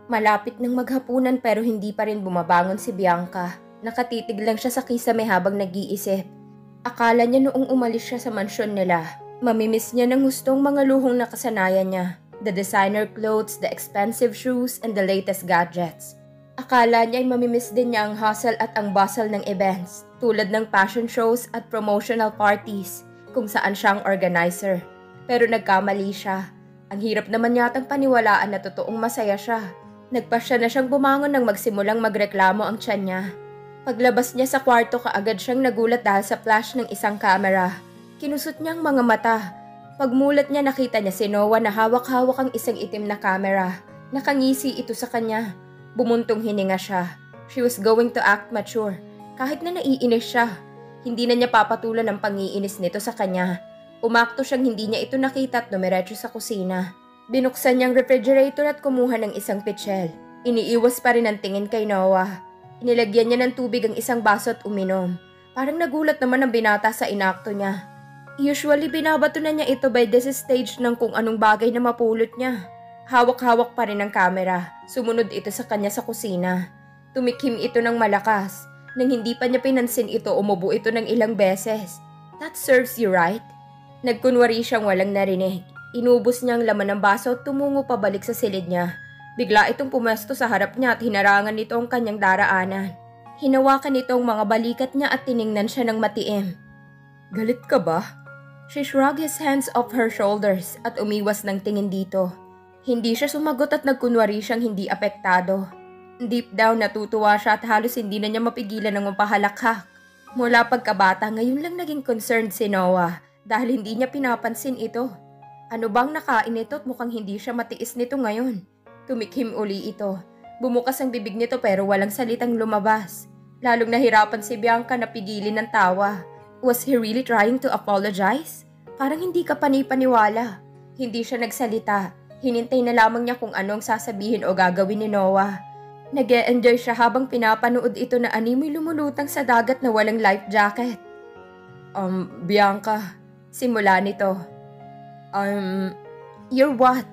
Malapit ng maghapunan pero hindi pa rin bumabangon si Bianca. Nakatitig lang siya sa kisame habang nag-iisip. Akala niya noong umalis siya sa mansyon nila, mamimiss niya ng gustong mga luhong nakasanayan niya. The designer clothes, the expensive shoes, and the latest gadgets. Akala niya ay mamimiss din niya ang hustle at ang bustle ng events, tulad ng fashion shows at promotional parties, kung saan siyang organizer. Pero nagkamali siya. Ang hirap naman yatang paniwalaan na totoong masaya siya. Nagpasya na siyang bumangon nang magsimulang magreklamo ang tiyan niya. Paglabas niya sa kwarto kaagad siyang nagulat dahil sa flash ng isang camera. Kinusot niyang mga mata. Pagmulat niya nakita niya si Noah na hawak-hawak ang isang itim na camera. Nakangisi ito sa kanya. Bumuntong hininga siya. She was going to act mature. Kahit na naiinis siya, hindi na niya papatulan ang pangiinis nito sa kanya. Umakto siyang hindi niya ito nakita at dumiretso sa kusina. Binuksan niyang refrigerator at kumuha ng isang pitchel. Iniiwas pa rin ang tingin kay Noah. Inilagyan niya ng tubig ang isang baso at uminom. Parang nagulat naman ang binata sa inakto niya. Usually binabato na niya ito by this stage ng kung anong bagay na mapulot niya. Hawak-hawak pa rin ang kamera. Sumunod ito sa kanya sa kusina. Tumikim ito ng malakas. Nang hindi pa niya pinansin ito, umubo ito ng ilang beses. That serves you right? Nagkunwari siyang walang narinig. Inubos niya ang laman ng baso at tumungo pabalik sa silid niya. Bigla itong pumesto sa harap niya at hinarangan nito ang kanyang daraanan. Hinawakan nito ang mga balikat niya at tiningnan siya ng matiim. Galit ka ba? She shrugged his hands off her shoulders at umiwas ng tingin dito. Hindi siya sumagot at nagkunwari siyang hindi apektado. Deep down natutuwa siya at halos hindi na niya mapigilan ng mapahalakhak. Mula pagkabata ngayon lang naging concerned si Noah dahil hindi niya pinapansin ito. Ano bang nakain ito at mukhang hindi siya matiis nito ngayon? Tumikhim uli ito. Bumukas ang bibig nito pero walang salitang lumabas. Lalong nahirapan si Bianca na pigilin ng tawa. Was he really trying to apologize? Parang hindi ka panipaniwala. Hindi siya nagsalita. Hinintay na lamang niya kung anong sasabihin o gagawin ni Noah. Nag-e-enjoy siya habang pinapanood ito na animoy lumulutang sa dagat na walang life jacket. Bianca, simula nito. You're what?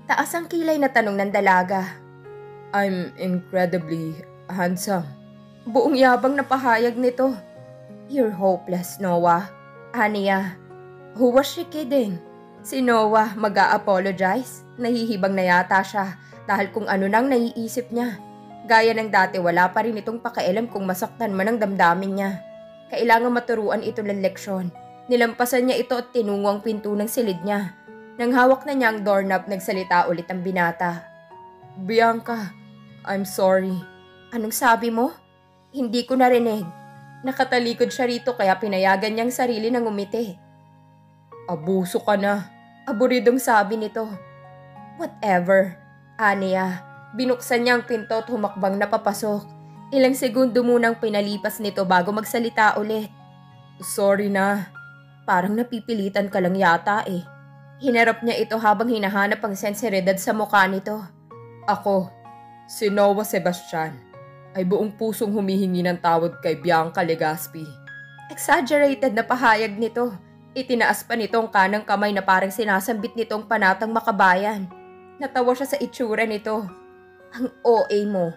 Taas ang kilay na tanong ng dalaga. I'm incredibly handsome. Buong yabang na pahayag nito. You're hopeless, Noah. Aniya, who was she kidding? Si Noah mag-a-apologize? Nahihibang na yata siya dahil kung ano nang naiisip niya. Gaya ng dati wala pa rin itong pakialam kung masaktan man ang damdamin niya. Kailangan maturuan ito ng leksyon. Nilampasan niya ito at tinungo ang pinto ng silid niya. Nang hawak na niya ang doorknob, nagsalita ulit ang binata. Bianca, I'm sorry. Anong sabi mo? Hindi ko narinig. Nakatalikod siya rito kaya pinayagan niyang sarili ng umiti. Abuso ka na. Aburidong sabi nito. Whatever. Aniya, binuksan niya ang pinto at humakbang na papasok. Ilang segundo munang pinalipas nito bago magsalita ulit. Sorry na. Parang napipilitan ka lang yata eh. Hinarap niya ito habang hinahanap ang senseridad sa mukha nito. Ako, si Noah Sebastian, ay buong pusong humihingi ng tawad kay Bianca Legaspi. Exaggerated na pahayag nito. Itinaas pa nito ang kanang kamay na parang sinasambit nitong panatang makabayan. Natawa siya sa itsura nito. Ang OA mo.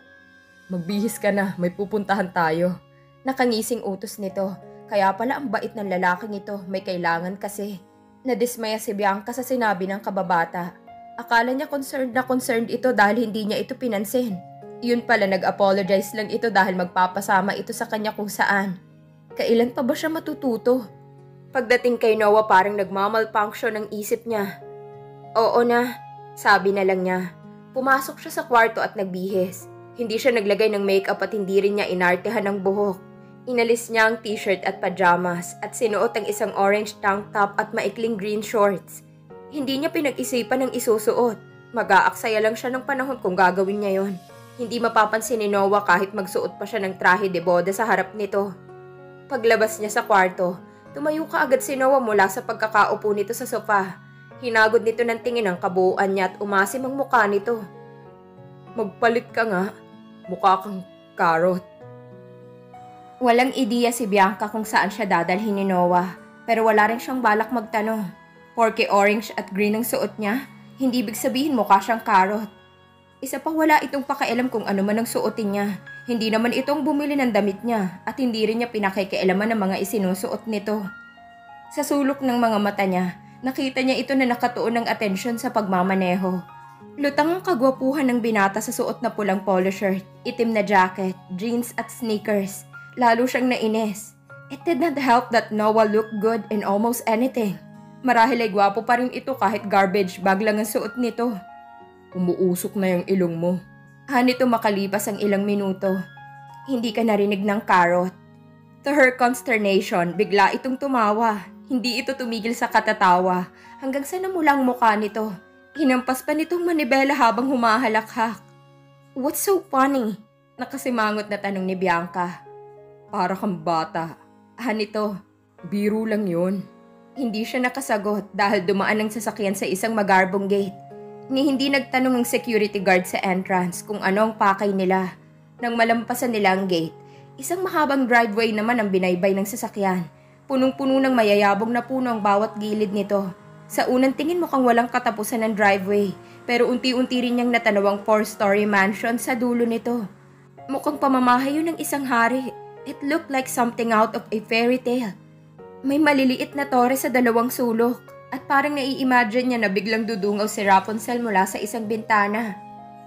Magbihis ka na, may pupuntahan tayo. Nakangising utos nito. Kaya pala ang bait ng lalaking ito, may kailangan kasi. Nadismaya si Bianca sa sinabi ng kababata. Akala niya concerned ito dahil hindi niya ito pinansin. Yun pala nag-apologize lang ito dahil magpapasama ito sa kanya kung saan. Kailan pa ba siya matututo? Pagdating kay Noah parang nagmamalfunction ang isip niya. Oo na, sabi na lang niya. Pumasok siya sa kwarto at nagbihis. Hindi siya naglagay ng makeup at hindi rin niya inartehan ng buhok. Inalis niya ang t-shirt at pajamas at sinuot ang isang orange tank top at maikling green shorts. Hindi niya pinag-isipan ng isusuot. Mag-aaksaya lang siya ng panahon kung gagawin niya yon. Hindi mapapansin ni Noah kahit magsuot pa siya ng trahe de boda sa harap nito. Paglabas niya sa kwarto, tumayo kaagad si Noah mula sa pagkakaupo nito sa sofa. Hinagod nito ng tingin ang kabuuan niya at umasim ang mukha nito. Magpalit ka nga. Mukha kang karot. Walang ideya si Bianca kung saan siya dadalhin ni Noah, pero wala rin siyang balak magtanong. Porke orange at green ang suot niya, hindi ibig sabihin mukha siyang karot. Isa pa wala itong pakialam kung ano man ang suotin niya. Hindi naman itong bumili ng damit niya at hindi rin niya pinakikialaman ng mga isinusuot nito. Sa sulok ng mga mata niya, nakita niya ito na nakatuon ng atensyon sa pagmamaneho. Lutang ang kagwapuhan ng binata sa suot na pulang polo shirt, itim na jacket, jeans at sneakers. Lalo siyang nainis. It did not help that Noah looked good in almost anything. Marahil ay gwapo pa rin ito kahit garbage bag lang ang suot nito. Umuusok na yung ilong mo. Nito makalipas ang ilang minuto. Hindi ka narinig ng karot. To her consternation, bigla itong tumawa. Hindi ito tumigil sa katatawa hanggang sa namula ang mukha nito. Hinampas pa nitong manibela habang humahalakhak. What's so funny? Nakasimangot na tanong ni Bianca. Para kang bata. Nito, biro lang yun. Hindi siya nakasagot dahil dumaan ang sasakyan sa isang magarbong gate. Hindi nagtanong ang security guard sa entrance kung ano ang pakay nila. Nang malampasan nila ang gate, isang mahabang driveway naman ang binaybay ng sasakyan. Punong-puno ng mayayabong na puno ang bawat gilid nito. Sa unang tingin mukhang walang katapusan ng driveway, pero unti-unti rin niyang natanaw ang 4-story mansion sa dulo nito. Mukhang pamamahay yun ng isang hari. It looked like something out of a fairy tale. May maliliit na tore sa dalawang sulok at parang nai-imagine niya na biglang dudungaw si Rapunzel mula sa isang bintana.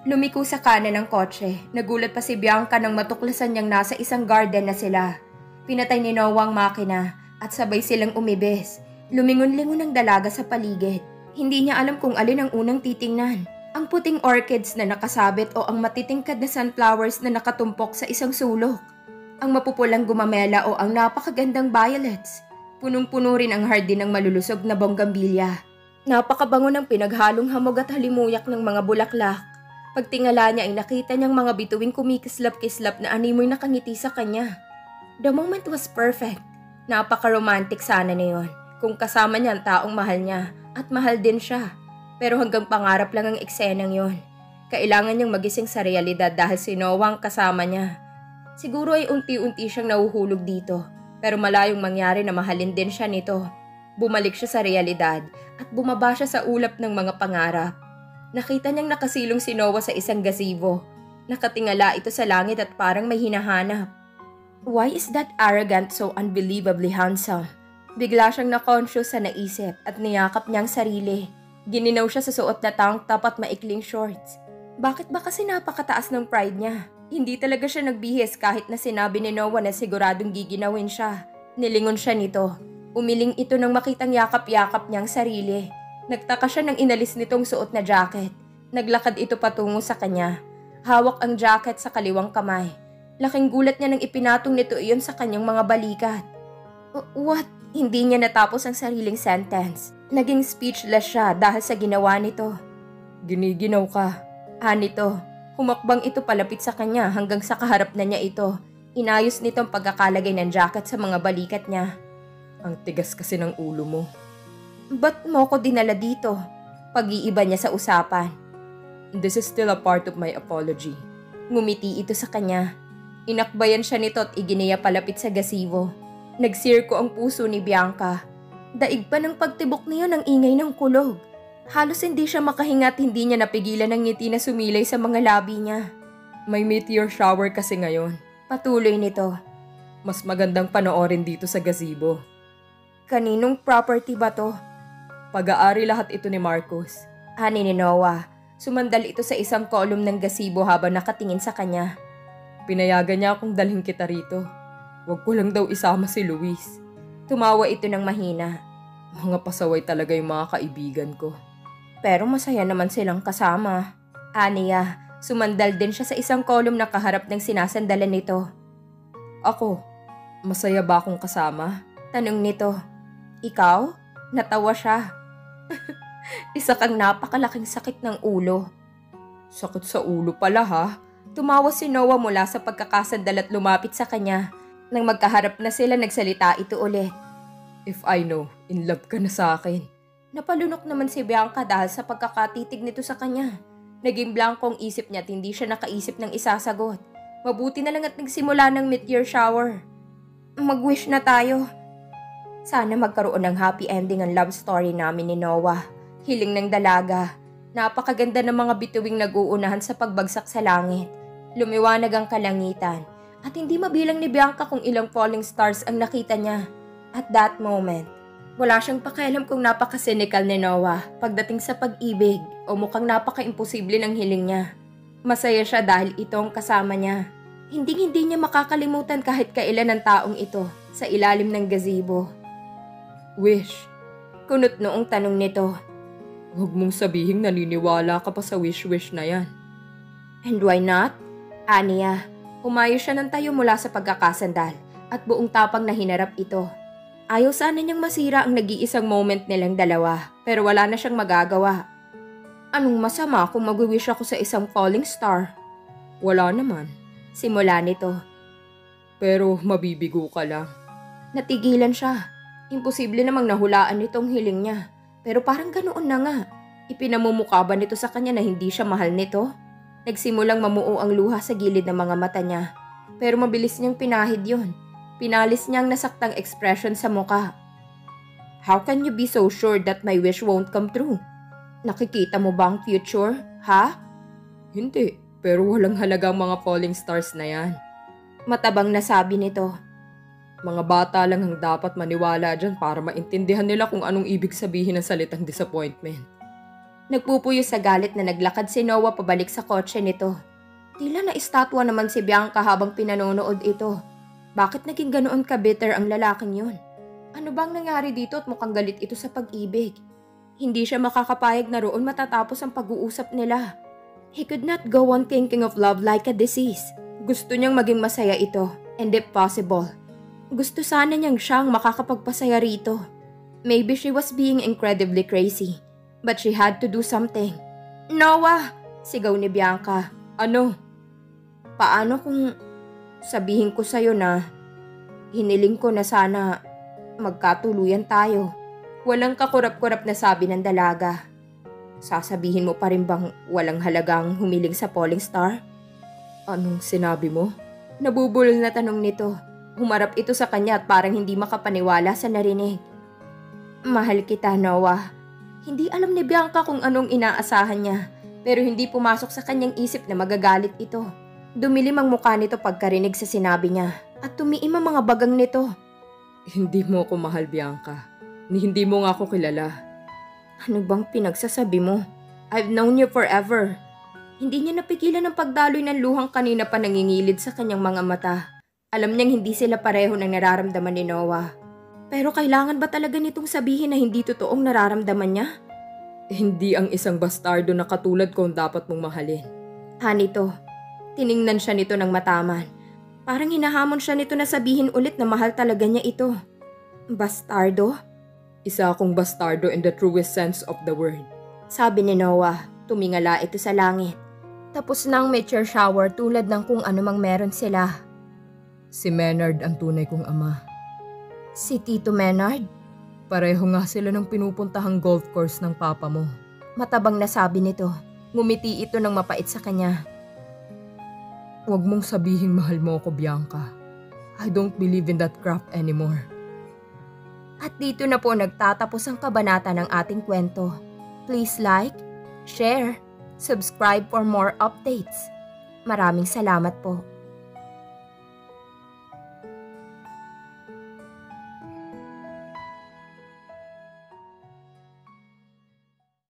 Lumiko sa kanan ng kotse. Nagulat pa si Bianca nang matuklasan niyang nasa isang garden na sila. Pinatay ni Noah ang makina at sabay silang umibes. Lumingon-lingon ang dalaga sa paligid. Hindi niya alam kung alin ang unang titingnan. Ang puting orchids na nakasabit o ang matitingkad na sunflowers na nakatumpok sa isang sulok. Ang mapupulang gumamela o ang napakagandang violets. Punong-puno rin ang hardin ng malulusog na bonggambilya. Napakabango ng pinaghalong hamog at halimuyak ng mga bulaklak. Pagtingala niya ay nakita niyang mga bituing kumikislap-kislap na animoy nakangiti sa kanya. The moment was perfect. Napaka-romantic sana na yun kung kasama niya ang taong mahal niya at mahal din siya. Pero hanggang pangarap lang ang eksenang yon. Kailangan niyang magising sa realidad dahil si Noah ang kasama niya. Siguro ay unti-unti siyang nahuhulog dito, pero malayong mangyari na mahalin din siya nito. Bumalik siya sa realidad at bumaba siya sa ulap ng mga pangarap. Nakita niyang nakasilong si Noah sa isang gazebo. Nakatingala ito sa langit at parang may hinahanap. Why is that arrogant so unbelievably handsome? Bigla siyang na-conscious sa naisip at niyakap niya ang sarili. Gininaw siya sa suot na tank top at maikling shorts. Bakit ba kasi napakataas ng pride niya? Hindi talaga siya nagbihis kahit na sinabi ni Noah na siguradong giginawin siya. Nilingon siya nito. Umiling ito nang makitang yakap-yakap niyang sarili. Nagtaka siya nang inalis nitong suot na jacket. Naglakad ito patungo sa kanya. Hawak ang jacket sa kaliwang kamay. Laking gulat niya nang ipinatong nito iyon sa kanyang mga balikat. What? Hindi niya natapos ang sariling sentence. Naging speechless siya dahil sa ginawa nito. Giniginaw ka. Nito. Humakbang ito palapit sa kanya hanggang sa kaharap na niya ito. Inayos nito ang pagkakalagay ng jacket sa mga balikat niya. Ang tigas kasi ng ulo mo. Ba't mo ko dinala dito? Pag-iiba niya sa usapan. This is still a part of my apology. Ngumiti ito sa kanya. Inakbayan siya nito at iginiya palapit sa gazebo. Nagsirko ang puso ni Bianca. Daig pa ng pagtibok niya ng ingay ng kulog. Halos hindi siya makahinga at hindi niya napigilan ang ngiti na sumilay sa mga labi niya. May meteor shower kasi ngayon. Patuloy nito. Mas magandang panoorin dito sa gazebo. Kaninong property ba to? Pag-aari lahat ito ni Marcos. Ani ni Noah. Sumandal ito sa isang kolum ng gazebo habang nakatingin sa kanya. Pinayagan niya akong dalhin kita rito. Huwag ko lang daw isama si Luis. Tumawa ito ng mahina. Mga pasaway talaga yung mga kaibigan ko. Pero masaya naman silang kasama. Aniya, sumandal din siya sa isang kolum na kaharap ng sinasandalan nito. Ako, masaya ba akong kasama? Tanong nito. Ikaw? Natawa siya. Isa kang napakalaking sakit ng ulo. Sakit sa ulo pala ha? Tumawa si Noah mula sa pagkakasandal at lumapit sa kanya. Nang magkaharap na sila, nagsalita ito ulit. If I know, in love ka na sa akin. Napalunok naman si Bianca dahil sa pagkakatitig nito sa kanya. Naging blankong isip niya at hindi siya nakaisip ng isasagot. Mabuti na lang at nagsimula ng meteor shower. Mag-wish na tayo. Sana magkaroon ng happy ending ang love story namin ni Noah. Hiling ng dalaga. Napakaganda ng mga bituing nag-uunahan sa pagbagsak sa langit. Lumiwanag ang kalangitan at hindi mabilang ni Bianca kung ilang falling stars ang nakita niya. At that moment, wala siyang pakialam kung napaka-cynical ni Noah pagdating sa pag-ibig o mukhang napaka-imposible ng hiling niya. Masaya siya dahil itong kasama niya. Hindi niya makakalimutan kahit kailan ng taong ito sa ilalim ng gazebo. Wish. Kunot noong tanong nito. Huwag mong sabihing naniniwala ka pa sa wish-wish na yan. And why not? Aniya, umayos siya ng tayo mula sa pagkakasandal at buong tapang na hinarap ito. Ayaw sana niyang masira ang nag-iisang moment nilang dalawa pero wala na siyang magagawa. Anong masama kung mag-wish ako sa isang falling star? Wala naman. Simula nito. Pero mabibigo ka lang. Natigilan siya. Imposible namang nahulaan nitong hiling niya. Pero parang ganoon na nga. Ipinamumukha ba nito sa kanya na hindi siya mahal nito? Nagsimulang mamuo ang luha sa gilid ng mga mata niya. Pero mabilis niyang pinahid yun. Pinalis niya ang nasaktang expression sa muka. How can you be so sure that my wish won't come true? Nakikita mo ba ang future, ha? Hindi, pero walang halagang mga falling stars na yan. Matabang nasabi nito. Mga bata lang ang dapat maniwala dyan para maintindihan nila kung anong ibig sabihin ng salitang disappointment. Nagpupuyo sa galit na naglakad si Noah pabalik sa kotse nito. Tila na estatwa naman si Bianca habang pinanonood ito. Bakit naging ganoon ka-bitter ang lalaking yun? Ano bang nangyari dito at mukhang galit ito sa pag-ibig? Hindi siya makakapayag na roon matatapos ang pag-uusap nila. He could not go on thinking of love like a disease. Gusto niyang maging masaya ito, and if possible, gusto sana niyang siyang makakapagpasaya rito. Maybe she was being incredibly crazy, but she had to do something. Noah! Sigaw ni Bianca. Ano? Paano kung sabihin ko sa'yo na hiniling ko na sana magkatuluyan tayo? Walang kakurap-kurap na sabi ng dalaga. Sasabihin mo pa rin bang walang halagang humiling sa falling star? Anong sinabi mo? Nabubulol na tanong nito. Humarap ito sa kanya at parang hindi makapaniwala sa narinig. Mahal kita, Noah. Hindi alam ni Bianca kung anong inaasahan niya, pero hindi pumasok sa kanyang isip na magagalit ito. Dumilim ang mukha nito pagkarinig sa sinabi niya at tumiim ang mga bagang nito. Hindi mo ako mahal, Bianca. Hindi mo nga ako kilala. Ano bang pinagsasabi mo? I've known you forever. Hindi niya napigilan ang pagdaloy ng luhang kanina pa nangingilid sa kanyang mga mata. Alam niyang hindi sila pareho ng nararamdaman ni Noah. Pero kailangan ba talaga nitong sabihin na hindi totoong nararamdaman niya? Hindi ang isang bastardo na katulad ko ang dapat mong mahalin. Nito, tiningnan siya nito ng mataman. Parang hinahamon siya nito na sabihin ulit na mahal talaga niya ito. Bastardo? Isa akong bastardo in the truest sense of the word. Sabi ni Noah, tumingala ito sa langit. Tapos na ang meteor shower tulad ng kung anumang meron sila. Si Menard ang tunay kong ama. Si Tito Menard? Pareho nga sila ng pinupuntahang golf course ng papa mo. Matabang nasabi nito. Ngumiti ito ng mapait sa kanya. Huwag mong sabihing mahal mo ako, Bianca. I don't believe in that crap anymore. At dito na po nagtatapos ang kabanata ng ating kwento. Please like, share, subscribe for more updates. Maraming salamat po.